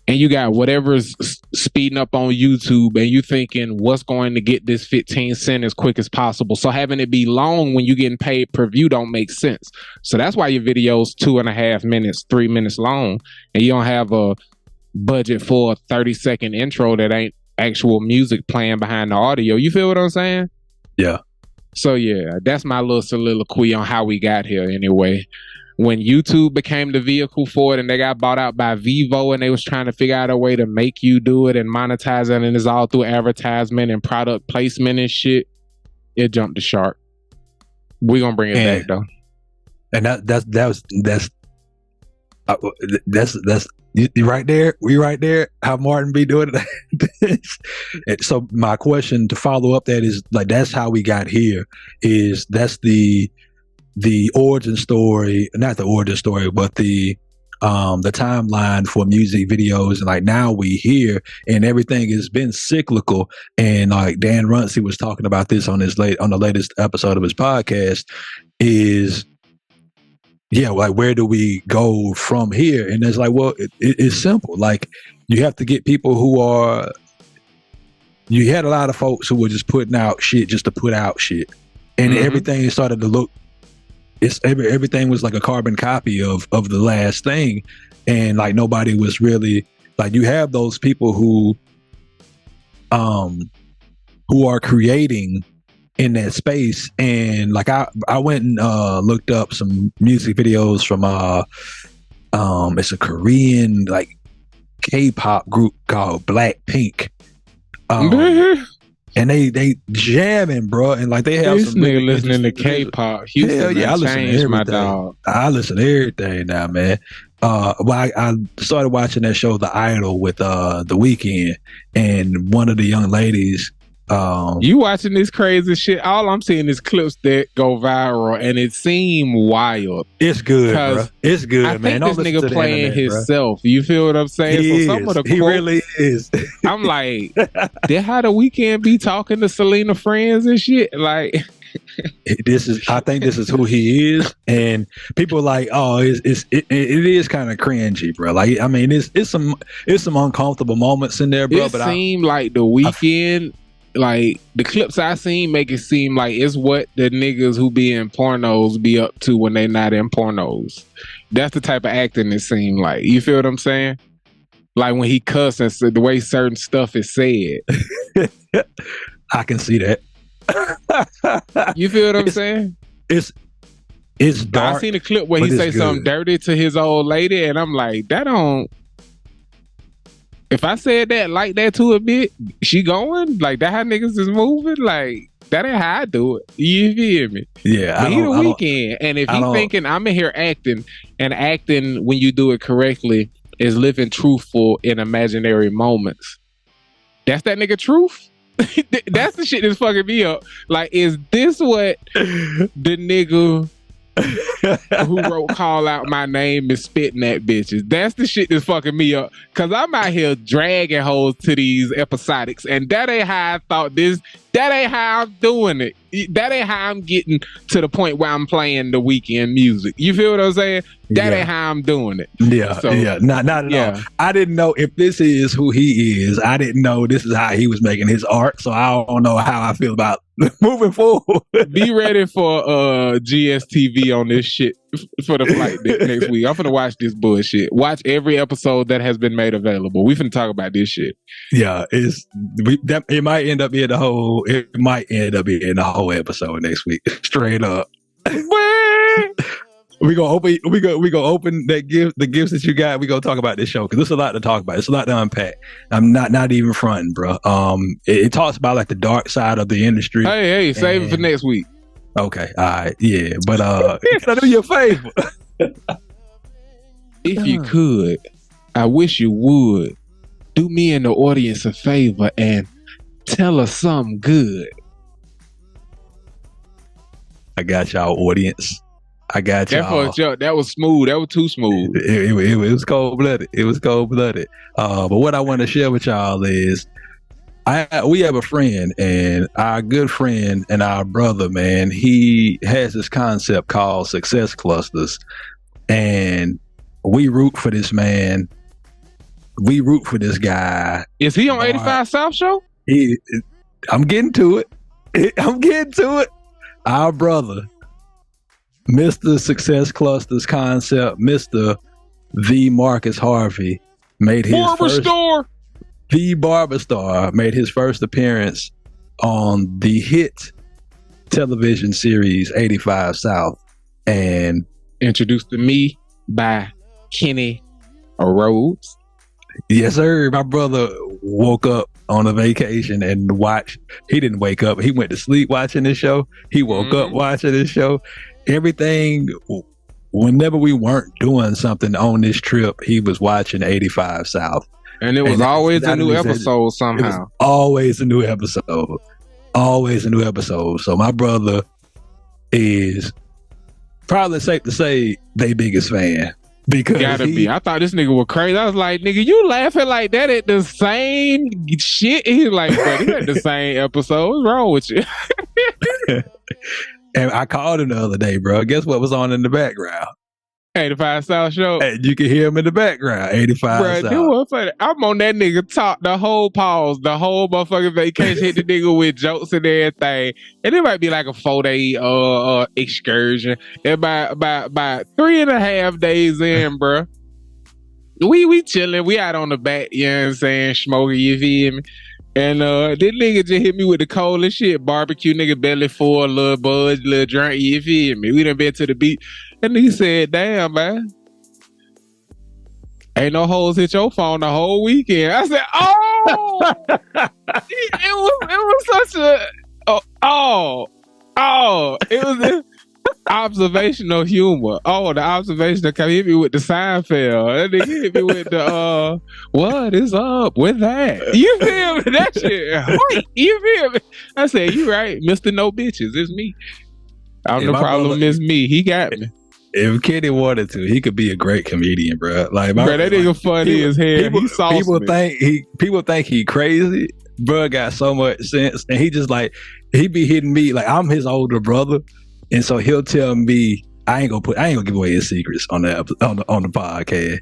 And you got whatever's speeding up on YouTube, and you thinking what's going to get this 15 cents as quick as possible. So having it be long when you getting paid per view don't make sense. So that's why your video's 2.5 minutes, 3 minutes long, and you don't have a budget for a 30-second intro that ain't actual music playing behind the audio. You feel what I'm saying? Yeah. So yeah, that's my little soliloquy on how we got here anyway. when YouTube became the vehicle for it and they got bought out by Vivo and they was trying to figure out a way to make you do it and monetize it, and it's all through advertisement and product placement and shit, it jumped the shark. We're gonna bring it back though. And that's you right there. We right there. How Martin be doing it. So my question to follow up that is like, that's how we got here. That's the origin story, not the origin story, but the timeline for music videos. And like now we here, and everything has been cyclical. And like Dan Runcie was talking about this on the latest episode of his podcast is, yeah, like where do we go from here? And it's like, well, it's simple. Like you have to get people you had a lot of folks who were just putting out shit just to put out shit. And everything started to look, everything was like a carbon copy of the last thing. And like nobody was really, like you have those people who are creating in that space. And like I went and looked up some music videos from it's a Korean like K-pop group called Blackpink. And they jamming, bro, and like they have this some nigga listening to K-pop. Hell yeah, I listen to everything. My dog. I listen to everything now, man. I started watching that show, The Idol, with The Weeknd, and one of the young ladies. You watching this crazy shit? All I'm seeing is clips that go viral, and it seem wild. It's good, bro. It's good, man. I think this nigga playing himself. You feel what I'm saying? He some of the he quotes, really is. I'm like, that how The Weeknd be talking to Selena friends and shit? Like, I think this is who he is, and people are like, oh, it is kind of cringy, bro. Like, I mean, it's some uncomfortable moments in there, bro. It seemed like The Weeknd. Like the clips I seen make it seem like it's what the niggas who be in pornos be up to when they not in pornos. That's the type of acting it seemed like. You feel what I'm saying? Like when he cuss and the way certain stuff is said. I can see that. You feel what I'm saying? It's dark. I seen a clip where he say something dirty to his old lady, and I'm like, that don't. If I said that like that to a bit, she going? Like that how niggas is moving? Like that ain't how I do it. You feel me? Yeah. But he The Weeknd. And if he thinking I'm in here acting, and acting when you do it correctly is living truthful in imaginary moments. That's that nigga truth? That's the shit that's fucking me up. Like, is this what the nigga who wrote Call Out My Name is spitting at bitches? That's the shit that's fucking me up, cause I'm out here dragging hoes to these episodics, and that ain't how I thought this. That ain't how I'm doing it. That ain't how I'm getting to the point where I'm playing The Weeknd music. You feel what I'm saying? That ain't how I'm doing it. Yeah, so, yeah, not at all. I didn't know if this is who he is. I didn't know this is how he was making his art. So I don't know how I feel about moving forward. Be ready for GSTV on this shit for the flight next week. I'm finna watch this bullshit. Watch every episode that has been made available. We finna talk about this shit. Yeah, it might end up being the whole. It might end up being the whole episode next week. Straight up. We gonna open that gift, the gifts that you got. We gonna talk about this show because there's a lot to talk about. It's a lot to unpack. I'm not even fronting, bro. It talks about like the dark side of the industry. Hey, save it for next week. Okay, all right, yeah, but can I do you a favor? If you could, I wish you would do me and the audience a favor and tell us something good. I got y'all, audience. I got y'all. That was smooth. That was too smooth. It was cold blooded. It was cold blooded. But what I want to share with y'all is, we have a friend, and our good friend and our brother, man. He has this concept called success clusters, and we root for this man. We root for this guy. Is he on 85 South Show? I'm getting to it. Our brother, Mr. Success Clusters Concept, Mr. The Marcus Harvey, made his The Barber Star made his first appearance on the hit television series 85 South, and introduced to me by Kenny Rhodes. Yes, sir. My brother woke up on a vacation and watched. He didn't wake up. He went to sleep watching this show. He woke up watching this show. Everything. Whenever we weren't doing something on this trip, he was watching 85 South. And it was always a new episode somehow. It was always a new episode. Always a new episode. So my brother is probably safe to say they biggest fan. Because gotta be. I thought this nigga was crazy. I was like, nigga, you laughing like that at the same shit? He's like, bro, this ain't the same episode. What's wrong with you? And I called him the other day, bro. Guess what was on in the background? 85 South show. And you can hear him in the background. 85 bro, South. Dude, was funny. I'm on that nigga talk the whole pause, the whole motherfucking vacation. Hit the nigga with jokes and everything. And it might be like a 4-day excursion. And by 3.5 days in, bro, we chilling. We out on the back, you know what I'm saying? Smoking, you feel me? And this nigga just hit me with the coldest shit. Barbecue, nigga, belly full, little buzz, little drink, you feel me? We done been to the beach. And he said, damn, man. Ain't no hoes hit your phone the whole weekend. I said, oh! it was such a... it was this observational humor. Oh, the observational come hit me with the Seinfeld. And then hit me with the, what is up with that? You feel me? That shit. You feel me? I said, you right. Mr. No Bitches. It's me. I'm the problem is me. He got me. If Kenny wanted to, he could be a great comedian, bro. Like, bro, that nigga funny as hell. People think he crazy. Bro got so much sense, and he just like he be hitting me like I'm his older brother, and so he'll tell me I ain't gonna give away his secrets on the podcast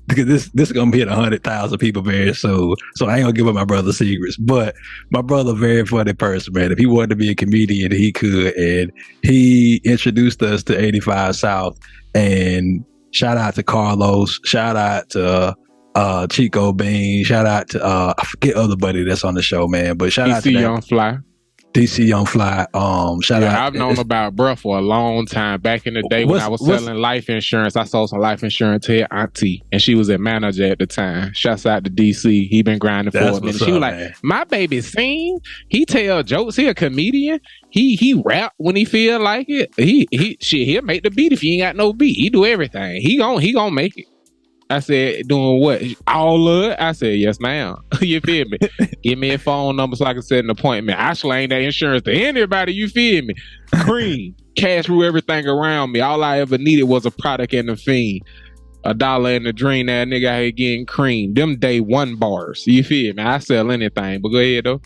because this is gonna hit 100,000 people very soon. So I ain't gonna give up my brother's secrets. But my brother, very funny person, man. If he wanted to be a comedian, he could. And he introduced us to 85 South. And shout out to Carlos. Shout out to Chico Bean. Shout out to I forget other buddy that's on the show, man. But shout out to Young Fly. DC Young Fly. Shout out. I've known about bruh for a long time. Back in the day when I was selling life insurance, I sold some life insurance to her auntie, and she was a manager at the time. Shouts out to DC. He been grinding for a minute. She was like, my baby sing. He tell jokes. He a comedian. He rap when he feel like it. He'll make the beat if he ain't got no beat. He do everything. He gon' make it. I said, doing what? All of it? I said, yes, ma'am. You feel me? Give me a phone number so I can set an appointment. I slang that insurance to anybody, you feel me? Cream. Cash through everything around me. All I ever needed was a product and a fiend. $1 in the dream, that nigga out here getting cream. Them day one bars. You feel me? I sell anything, but go ahead, though.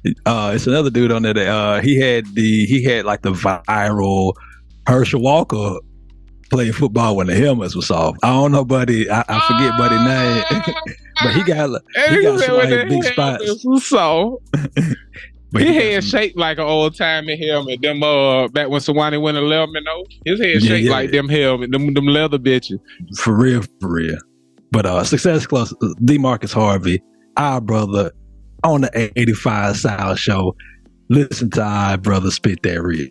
It's another dude on there that he had like the viral Herschel Walker playing football when the helmets was off. I don't know, buddy. I forget buddy name, but he got some like big spots. So his head shaped like an old timey helmet. Them back when Swanee went to Letterman, though, his head shaped like them helmet, them leather bitches. For real. But Success Club, DeMarcus Harvey, our brother on the 85 South show. Listen to our brother spit that real.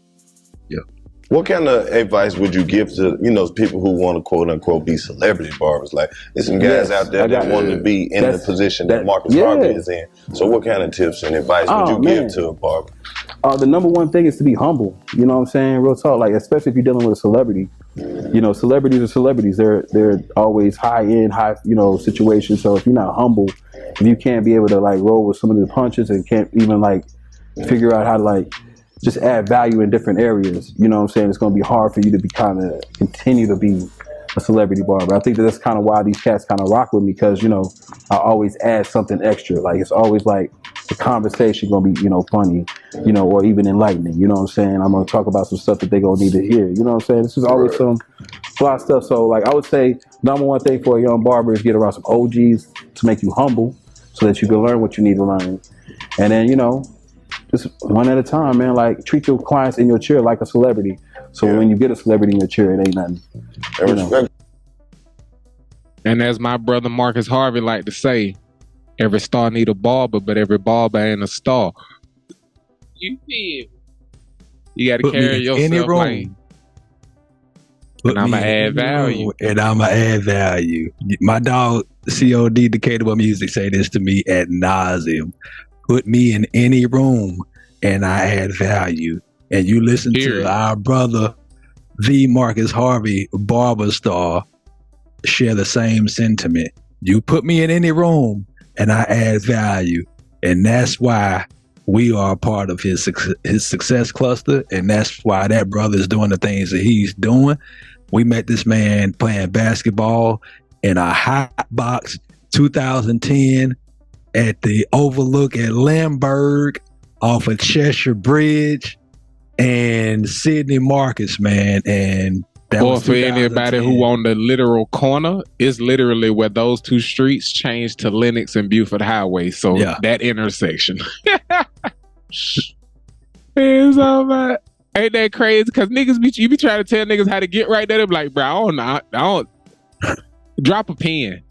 What kind of advice would you give to, people who want to quote unquote be celebrity barbers? Like, there's some guys out there that want to be in the position that Marcus Harvey is in. So what kind of tips and advice would you give to a barber? The number one thing is to be humble. You know what I'm saying? Real talk. Like, especially if you're dealing with a celebrity. Celebrities are celebrities. They're always high situations. So if you're not humble, if you can't be able to like roll with some of the punches and can't even like figure out how to like just add value in different areas, you know what I'm saying? It's going to be hard for you to continue to be a celebrity barber. I think that's kind of why these cats kind of rock with me, because, I always add something extra. Like, it's always like the conversation going to be, funny, or even enlightening, you know what I'm saying? I'm going to talk about some stuff that they're going to need to hear, you know what I'm saying? This is always some fly stuff. So, like, I would say number one thing for a young barber is get around some OGs to make you humble so that you can learn what you need to learn. And then, just one at a time, man. Like, treat your clients in your chair like a celebrity. So when you get a celebrity in your chair, it ain't nothing. And as my brother Marcus Harvey like to say, every star need a barber, but every barber ain't a star. You feel? You got to carry yourself like. Put and I'ma me in add the value. room and I'ma add value. My dog COD Decatable Music say this to me ad nauseum. Put me in any room and I add value. And you listen to our brother V Marcus Harvey Barber Star share the same sentiment. You put me in any room and I add value. And that's why we are a part of his success cluster, and that's why that brother is doing the things that he's doing. We met this man playing basketball in a hot box 2010 at the Overlook at Lamberg off of Cheshire Bridge and Sydney Marcus, man. And that or was for anybody who on the literal corner, it's literally where those two streets changed to Lenox and Buford Highway. So that intersection. It's all right. Ain't that crazy? Because niggas you be trying to tell niggas how to get right there. They're like, bro, I don't drop a pen.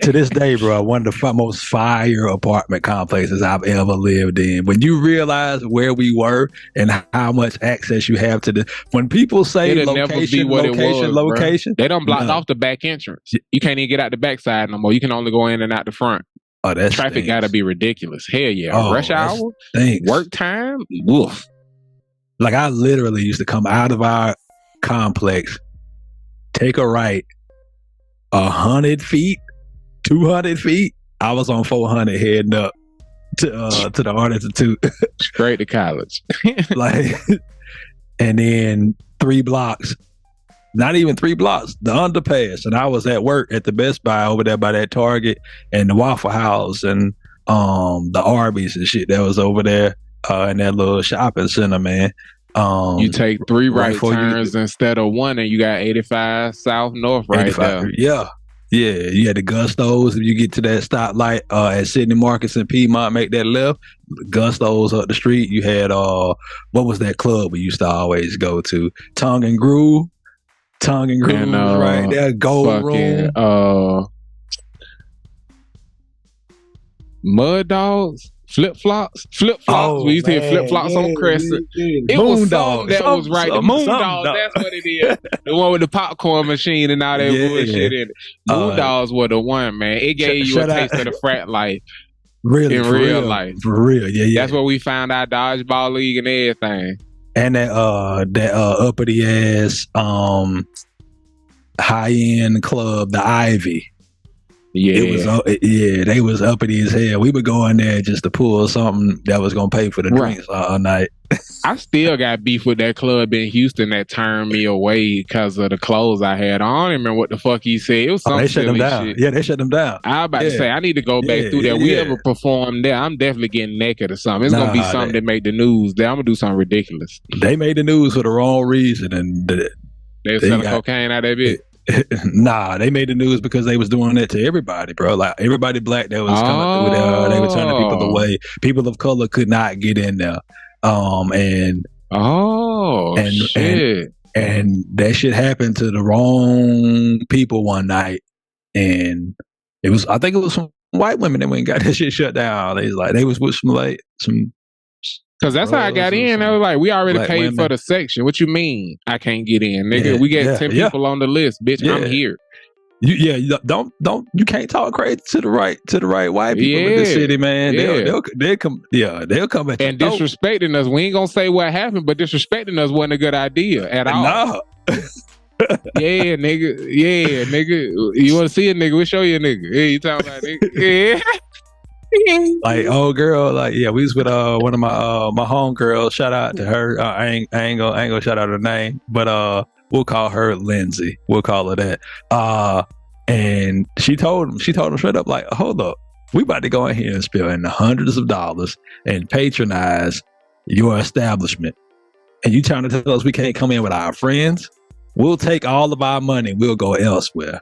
To this day, bro, one of the most fire apartment complexes I've ever lived in. When you realize where we were and how much access you have to when people say it'll location, never be what location, they done blocked off the back entrance. You can't even get out the back side no more. You can only go in and out the front. Oh, that traffic got to be ridiculous. Hell yeah. Rush hour, work time, woof. Like I literally used to come out of our complex, take a right, 100 feet, 200 feet. I was on 400 heading up to the Art Institute. Straight to college. Like, and then 3 blocks, not even 3 blocks, the underpass. And I was at work at the Best Buy over there by that Target and the Waffle House and the Arby's and shit that was over there in that little shopping center, man. You take 3 right turns instead of 1 and you got 85 south north right there. Yeah. You had the Gustos. If you get to that stoplight at Sydney Marcus and Piedmont, make that left. Gustos up the street. You had what was that club we used to always go to? Tongue and Groove and, right there. Gold Room. Mud Dogs. Flip-flops. Oh, we used to hear flip-flops on Crescent. It was something that was right. The Moondogs, that's what it is. The one with the popcorn machine and all that bullshit in it. Moondogs were the one, man. It gave you a taste of the frat life. Really, in real life. For real, yeah. That's where we found our dodgeball league and everything. And that uppity ass high-end club, the Ivy. Yeah, they was uppity as hell. We would go in there just to pull something that was gonna pay for the drinks all night. I still got beef with that club in Houston that turned me away because of the clothes I had. I don't even remember what the fuck he said. It was something they shut them down. Shit. Yeah, they shut them down. I was about to say I need to go back through there. We ever perform there, I'm definitely getting naked or something. It's gonna be something that made the news. I'm gonna do something ridiculous. They made the news for the wrong reason, and they were selling cocaine out of that bitch. Nah, they made the news because they was doing that to everybody, bro. Like everybody black that was coming through there, they were turning people away. People of color could not get in there. And that shit happened to the wrong people one night, and I think it was some white women that went and got that shit shut down. They was with some. Cause that's how I got in. I was like, we already paid women for the section. What you mean I can't get in, nigga? We got 10 people on the list, bitch. I'm here. You can't talk crazy to the right white people in this city, man. They'll come at you. And disrespecting us. We ain't gonna say what happened, but disrespecting us wasn't a good idea at all. No. Yeah, nigga. You want to see a nigga? We'll show you a nigga. Yeah, you talking about nigga? Yeah. Like old girl, we was with one of my homegirls. Shout out to her. I ain't gonna shout out her name, but we'll call her Lindsay. We'll call her that. And she told him straight up, like, hold up, we about to go in here and spend hundreds of dollars and patronize your establishment, and you trying to tell us we can't come in with our friends? We'll take all of our money. We'll go elsewhere.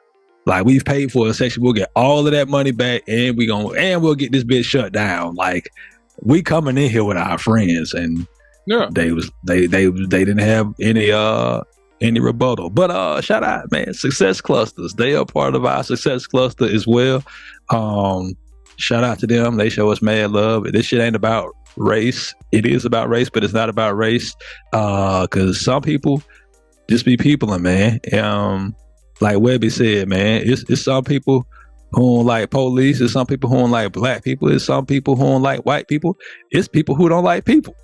Like, we've paid for a section, we'll get all of that money back, and we'll get this bitch shut down. Like, we coming in here with our friends, and they didn't have any rebuttal. But shout out, man, Success Clusters. They are part of our Success Cluster as well. Shout out to them. They show us mad love. This shit ain't about race. it is about race, but it's not about race. Because some people just be peopling, man. Like Webby said, man, it's some people who don't like police. It's some people who don't like black people. It's some people who don't like white people. It's people who don't like people.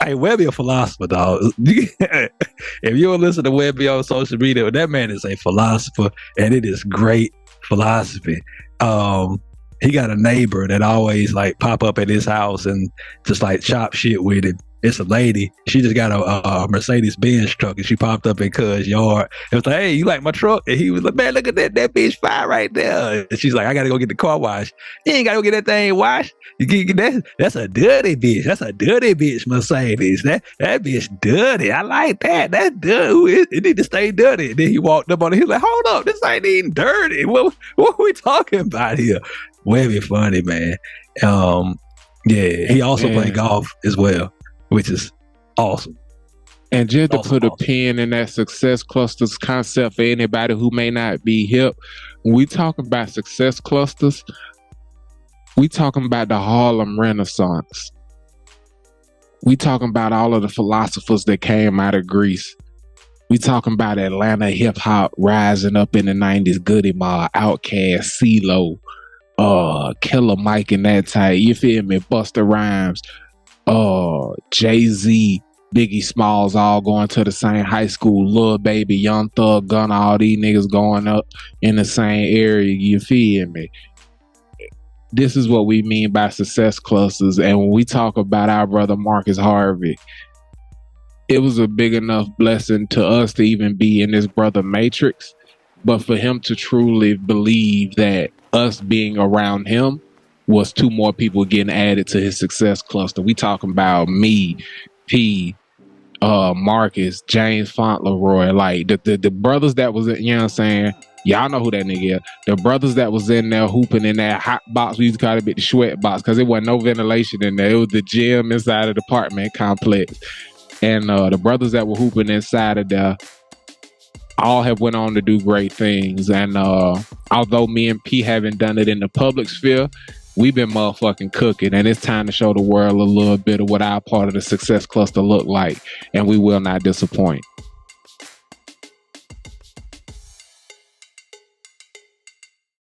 Hey, Webby a philosopher, dog. If you don't listen to Webby on social media, that man is a philosopher, and it is great philosophy. He got a neighbor that always like pop up at his house and just like chop shit with him. It's a lady. She just got a Mercedes-Benz truck, and she popped up in Cuz yard. It was like, hey, you like my truck? And he was like, man, look at that bitch fire right there. And she's like, I gotta go get the car washed. You ain't gotta go get that thing washed. That's a dirty bitch. That's a dirty bitch Mercedes. That bitch dirty. I like that. That's dirty. It need to stay dirty. And then he walked up on it. He was like, hold up, this ain't even dirty. What are we talking about here? Very funny, man. Yeah, he also played golf as well, which is awesome. And just to put a pin in that success clusters concept for anybody who may not be hip, when we talking about success clusters, we talking about the Harlem Renaissance. We talking about all of the philosophers that came out of Greece. We talking about Atlanta hip hop rising up in the 90s, Goody Mob, Outkast, CeeLo, Killer Mike and that type. You feel me? Busta Rhymes, Jay-Z, Biggie Smalls, all going to the same high school. Lil Baby, Young Thug, Gunna, all these niggas going up in the same area. You feel me? This is what we mean by success clusters. And when we talk about our brother Marcus Harvey, it was a big enough blessing to us to even be in this brother matrix. But for him to truly believe that us being around him was two more people getting added to his success cluster. We talking about me, P, Marcus, James Fauntleroy, like the brothers that was, you know what I'm saying? Y'all know who that nigga is. The brothers that was in there hooping in that hot box, we used to call it the sweat box, because it wasn't no ventilation in there. It was the gym inside of the apartment complex. And the brothers that were hooping inside of there all have went on to do great things. And although me and P haven't done it in the public sphere, we've been motherfucking cooking, and it's time to show the world a little bit of what our part of the success cluster look like, and we will not disappoint.